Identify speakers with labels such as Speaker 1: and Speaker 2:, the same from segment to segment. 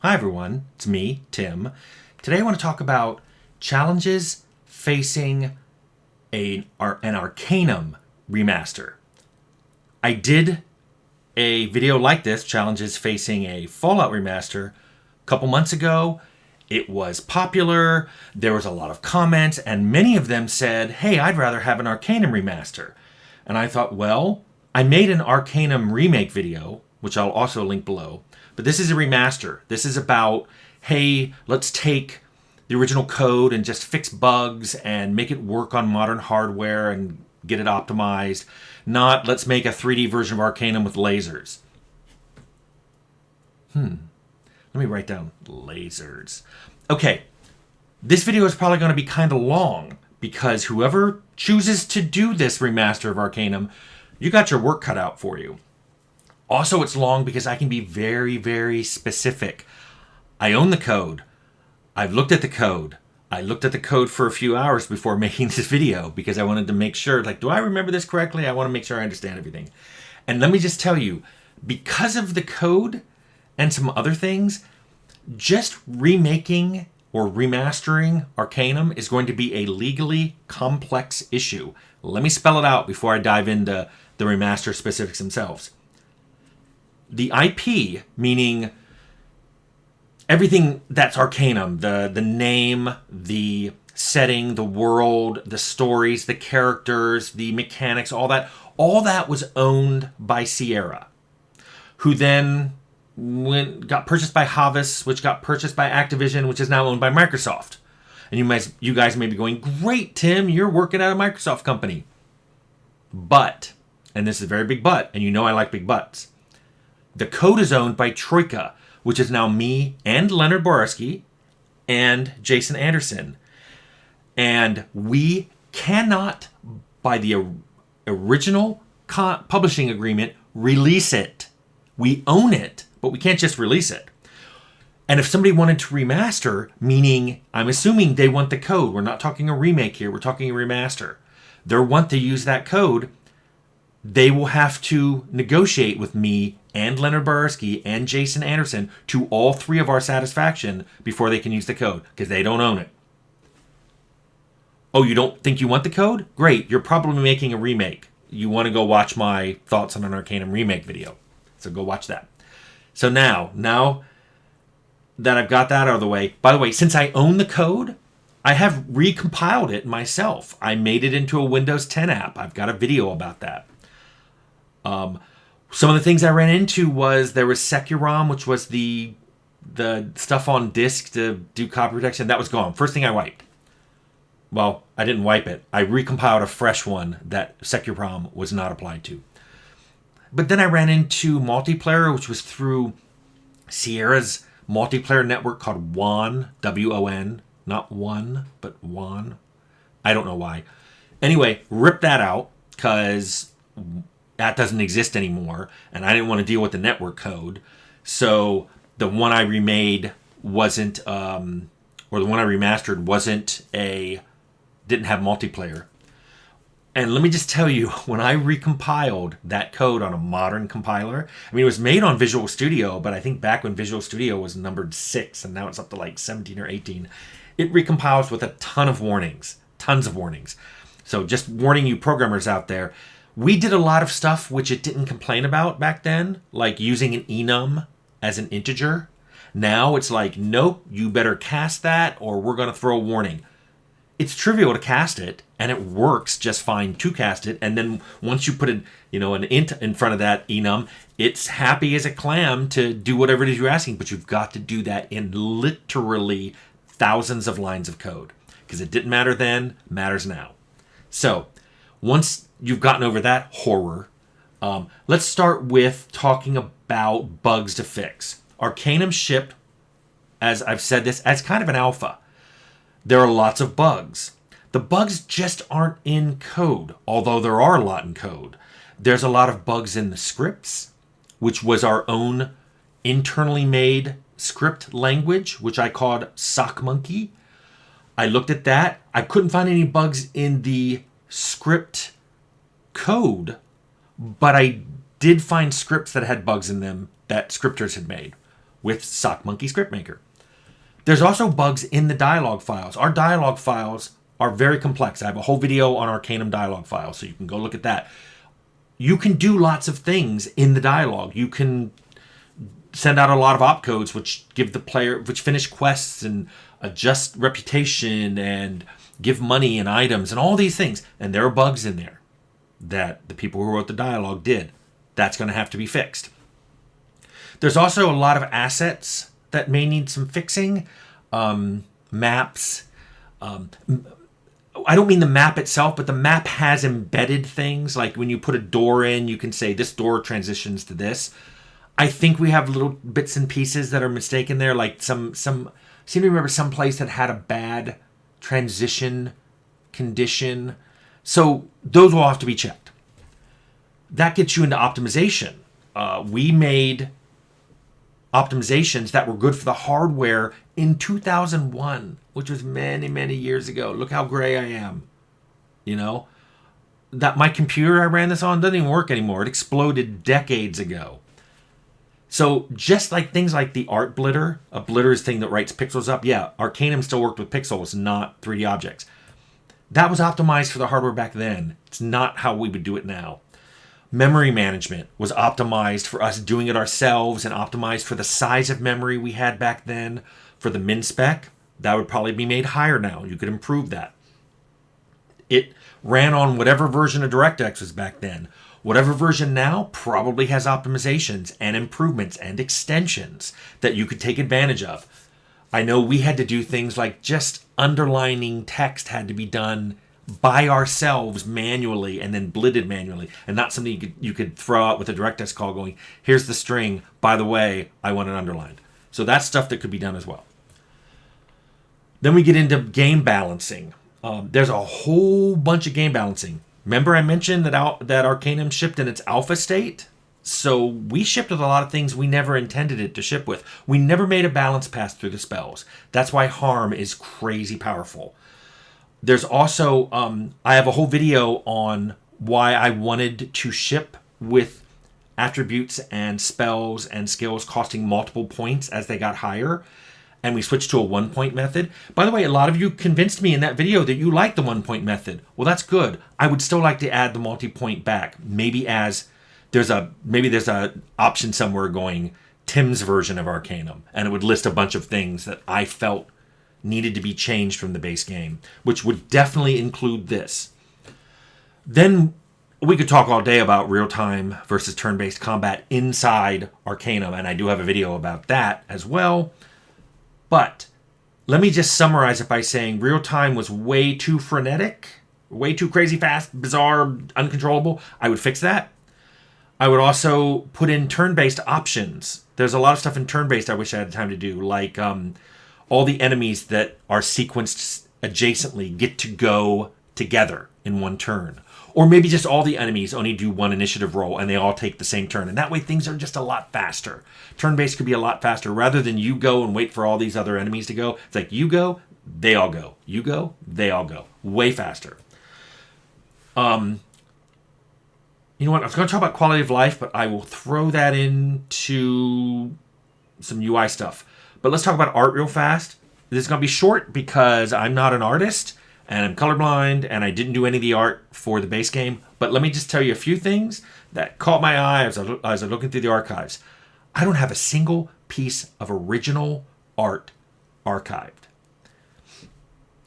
Speaker 1: Hi everyone, it's me, Tim. Today I want to talk about challenges facing an Arcanum Remaster. I did a video like this, challenges facing a Fallout Remaster, a couple months ago. It was popular, there was a lot of comments, and many of them said, hey, I'd rather have an Arcanum Remaster. And I thought, well, I made an Arcanum remake video, which I'll also link below. But this is a remaster. This is about, hey, let's take the original code and just fix bugs and make it work on modern hardware and get it optimized. Not, let's make a 3D version of Arcanum with lasers. Let me write down lasers. Okay, this video is probably going to be kind of long because whoever chooses to do this remaster of Arcanum, you got your work cut out for you. Also, it's long because I can be very, very specific. I own the code. I've looked at the code. I looked at the code for a few hours before making this video because I wanted to make sure, like, do I remember this correctly? I want to make sure I understand everything. And let me just tell you, because of the code and some other things, just remaking or remastering Arcanum is going to be a legally complex issue. Let me spell it out before I dive into the remaster specifics themselves. The IP, meaning everything that's Arcanum, the name, the setting, the world, the stories, the characters, the mechanics, all that was owned by Sierra, who then got purchased by Havas, which got purchased by Activision, which is now owned by Microsoft. And you guys may be going, great, Tim, you're working at a Microsoft company. But, and this is a very big but, and you know I like big buts, the code is owned by Troika, which is now me and Leonard Boreski and Jason Anderson. And we cannot, by the original publishing agreement, release it. We own it, but we can't just release it. And if somebody wanted to remaster, meaning I'm assuming they want the code, we're not talking a remake here, we're talking a remaster. They want to use that code, they will have to negotiate with me and Leonard Boreski and Jason Anderson to all three of our satisfaction before they can use the code, because they don't own it. Oh, you don't think you want the code? Great, you're probably making a remake. You want to go watch my thoughts on an Arcanum remake video. So go watch that. So now that I've got that out of the way, by the way, since I own the code, I have recompiled it myself. I made it into a Windows 10 app. I've got a video about that. Some of the things I ran into was there was Securom, which was the stuff on disk to do copy protection. That was gone. First thing I wiped. Well, I didn't wipe it. I recompiled a fresh one that Securom was not applied to. But then I ran into multiplayer, which was through Sierra's multiplayer network called WAN, W-O-N. Not one, but WAN. I don't know why. Anyway, ripped that out because that doesn't exist anymore, and I didn't want to deal with the network code. So the one I remade wasn't, or the one I remastered didn't have multiplayer. And let me just tell you, when I recompiled that code on a modern compiler, I mean, it was made on Visual Studio, but I think back when Visual Studio was numbered 6, and now it's up to like 17 or 18, it recompiles with a ton of warnings, tons of warnings. So just warning you programmers out there, we did a lot of stuff which it didn't complain about back then, like using an enum as an integer. Now it's like, nope, you better cast that or we're going to throw a warning. It's trivial to cast it, and it works just fine to cast it. And then once you put an int in front of that enum, it's happy as a clam to do whatever it is you're asking. But you've got to do that in literally thousands of lines of code, because it didn't matter then, matters now. So once you've gotten over that horror, let's start with talking about bugs to fix. Arcanum shipped, as I've said this, as kind of an alpha. There are lots of bugs. The bugs just aren't in code, although there are a lot in code. There's a lot of bugs in the scripts, which was our own internally made script language, which I called Sock Monkey. I looked at that. I couldn't find any bugs in the script code, but I did find scripts that had bugs in them that scripters had made. with Sock Monkey Scriptmaker. There's also bugs in the dialogue files. Our dialogue files are very complex. I have a whole video on Arcanum dialogue files, so you can go look at that. You can do lots of things in the dialogue. You can send out a lot of opcodes, which give the player, which finish quests and adjust reputation and give money and items and all these things. And there are bugs in there that the people who wrote the dialogue did. That's going to have to be fixed. There's also a lot of assets that may need some fixing. Maps. I don't mean the map itself, but the map has embedded things. Like when you put a door in, you can say this door transitions to this. I think we have little bits and pieces that are mistaken there. Like some I seem to remember some place that had a bad transition condition. So those will have to be checked. That gets you into optimization. We made optimizations that were good for the hardware in 2001, which was many, many years ago. Look how gray I am. You know? That my computer I ran this on doesn't even work anymore. It exploded decades ago. So just like things like the art blitter, a blitter is a thing that writes pixels up. Yeah, Arcanum still worked with pixels, not 3D objects. That was optimized for the hardware back then. It's not how we would do it now. Memory management was optimized for us doing it ourselves and optimized for the size of memory we had back then. For the min spec, that would probably be made higher now. You could improve that. It ran on whatever version of DirectX was back then. Whatever version now probably has optimizations and improvements and extensions that you could take advantage of. I know we had to do things like just underlining text had to be done by ourselves manually and then blitted manually, and not something you could throw out with a DirectX call going, here's the string, by the way, I want it underlined. So that's stuff that could be done as well. Then we get into game balancing. There's a whole bunch of game balancing. Remember I mentioned that Arcanum shipped in its alpha state? So we shipped with a lot of things we never intended it to ship with. We never made a balance pass through the spells. That's why harm is crazy powerful. There's also, I have a whole video on why I wanted to ship with attributes and spells and skills costing multiple points as they got higher. And we switched to a 1-point method. By the way, a lot of you convinced me in that video that you like the 1-point method. Well, that's good. I would still like to add the multi-point back. Maybe there's a option somewhere going Tim's version of Arcanum, and it would list a bunch of things that I felt needed to be changed from the base game, which would definitely include this. Then we could talk all day about real-time versus turn-based combat inside Arcanum, and I do have a video about that as well. But let me just summarize it by saying real-time was way too frenetic, way too crazy fast, bizarre, uncontrollable. I would fix that. I would also put in turn-based options. There's a lot of stuff in turn-based I wish I had time to do, like all the enemies that are sequenced adjacently get to go together in one turn. Or maybe just all the enemies only do one initiative roll and they all take the same turn. And that way things are just a lot faster. Turn-based could be a lot faster. Rather than you go and wait for all these other enemies to go, it's like you go, they all go. You go, they all go. Way faster. You know what? I was going to talk about quality of life, but I will throw that into some UI stuff. But let's talk about art real fast. This is going to be short because I'm not an artist. And I'm colorblind, and I didn't do any of the art for the base game. But let me just tell you a few things that caught my eye as I was looking through the archives. I don't have a single piece of original art archived.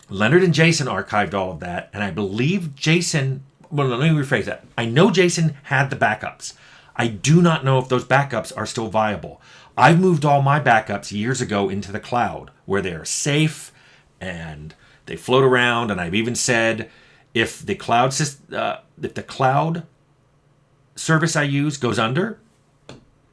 Speaker 1: Leonard and Jason archived all of that, and I believe Jason... Well, let me rephrase that. I know Jason had the backups. I do not know if those backups are still viable. I've moved all my backups years ago into the cloud, where they are safe and... they float around, and I've even said if the cloud service I use goes under,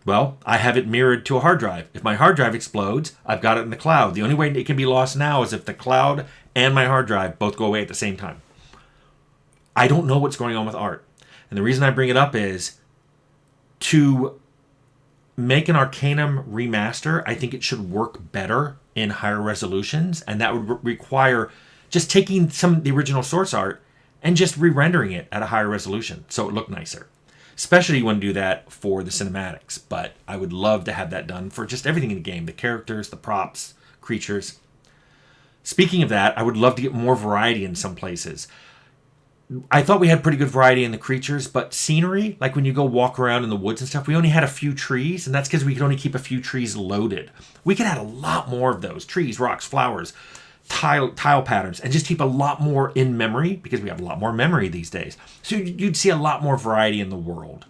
Speaker 1: well, I have it mirrored to a hard drive. If my hard drive explodes, I've got it in the cloud. The only way it can be lost now is if the cloud and my hard drive both go away at the same time. I don't know what's going on with art. And the reason I bring it up is to make an Arcanum Remaster, I think it should work better in higher resolutions, and that would require just taking some of the original source art and just re-rendering it at a higher resolution so it looked nicer. Especially you want to do that for the cinematics. But I would love to have that done for just everything in the game. The characters, the props, creatures. Speaking of that, I would love to get more variety in some places. I thought we had pretty good variety in the creatures, but scenery, like when you go walk around in the woods and stuff, we only had a few trees, and that's because we could only keep a few trees loaded. We could add a lot more of those. Trees, rocks, flowers, tile patterns, and just keep a lot more in memory, because we have a lot more memory these days. So you'd see a lot more variety in the world.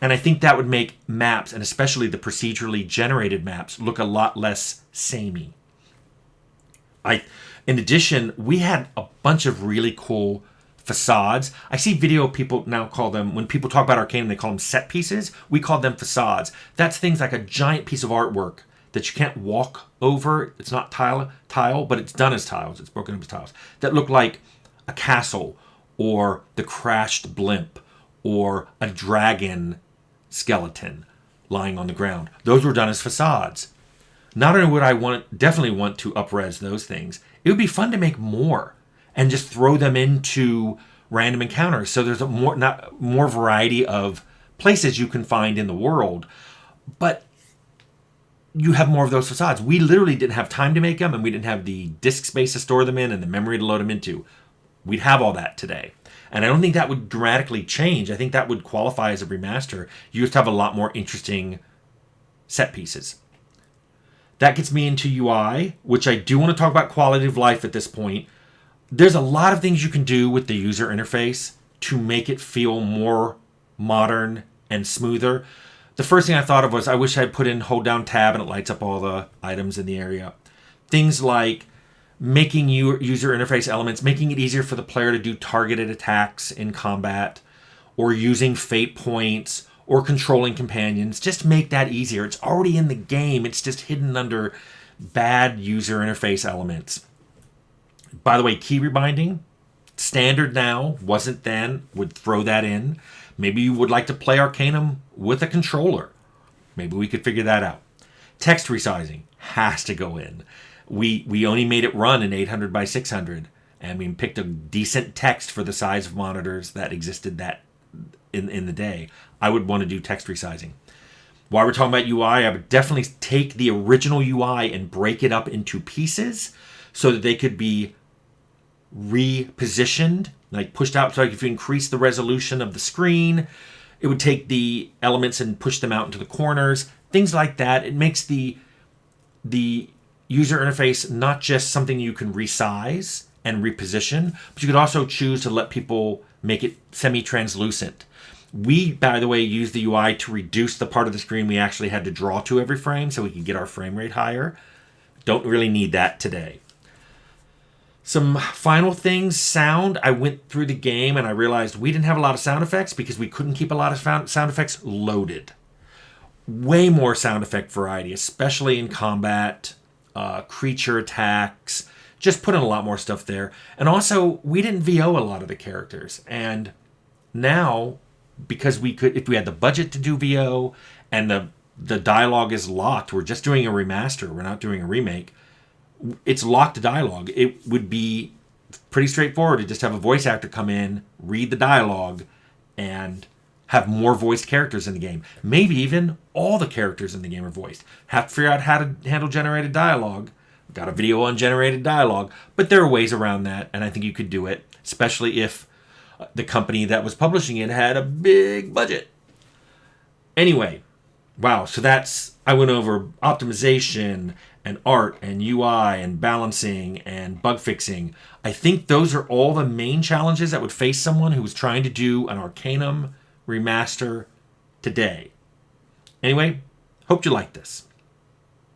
Speaker 1: And I think that would make maps, and especially the procedurally generated maps, look a lot less samey. In addition, we had a bunch of really cool facades. I see video people now call them, when people talk about Arcanum, they call them set pieces. We call them facades. That's things like a giant piece of artwork that you can't walk over. It's not tile, but it's done as tiles. It's broken up as tiles. That look like a castle, or the crashed blimp, or a dragon skeleton lying on the ground. Those were done as facades. Not only would I definitely want to up-res those things, it would be fun to make more and just throw them into random encounters. So there's more variety of places you can find in the world, but you have more of those facades. We literally didn't have time to make them, and we didn't have the disk space to store them in and the memory to load them into. We'd have all that today. And I don't think that would dramatically change. I think that would qualify as a remaster. You just have a lot more interesting set pieces. That gets me into UI, which I do want to talk about quality of life at this point. There's a lot of things you can do with the user interface to make it feel more modern and smoother. The first thing I thought of was I wish I'd put in hold down tab and it lights up all the items in the area. Things like making user interface elements, making it easier for the player to do targeted attacks in combat, or using fate points, or controlling companions. Just make that easier. It's already in the game. It's just hidden under bad user interface elements. By the way, key rebinding, standard now, wasn't then, would throw that in. Maybe you would like to play Arcanum with a controller. Maybe we could figure that out. Text resizing has to go in. We only made it run in 800 by 600, and we picked a decent text for the size of monitors that existed that in the day. I would want to do text resizing. While we're talking about UI, I would definitely take the original UI and break it up into pieces so that they could be repositioned, like pushed out. So like if you increase the resolution of the screen, it would take the elements and push them out into the corners, things like that. It makes the user interface not just something you can resize and reposition, but you could also choose to let people make it semi-translucent. We, by the way, used the UI to reduce the part of the screen we actually had to draw to every frame so we could get our frame rate higher. Don't really need that today. Some final things, sound. I went through the game and I realized we didn't have a lot of sound effects because we couldn't keep a lot of sound effects loaded. Way more sound effect variety, especially in combat, creature attacks. Just put in a lot more stuff there. And also, we didn't VO a lot of the characters. And now, because we could, if we had the budget to do VO and the dialogue is locked, we're just doing a remaster, we're not doing a remake, it's locked dialogue. It would be pretty straightforward to just have a voice actor come in, read the dialogue, and have more voiced characters in the game. Maybe even all the characters in the game are voiced. Have to figure out how to handle generated dialogue. I've got a video on generated dialogue, but there are ways around that, and I think you could do it, especially if the company that was publishing it had a big budget. Anyway, wow, so I went over optimization and art and UI and balancing and bug fixing. I think those are all the main challenges that would face someone who was trying to do an Arcanum remaster today. Anyway, hope you like this.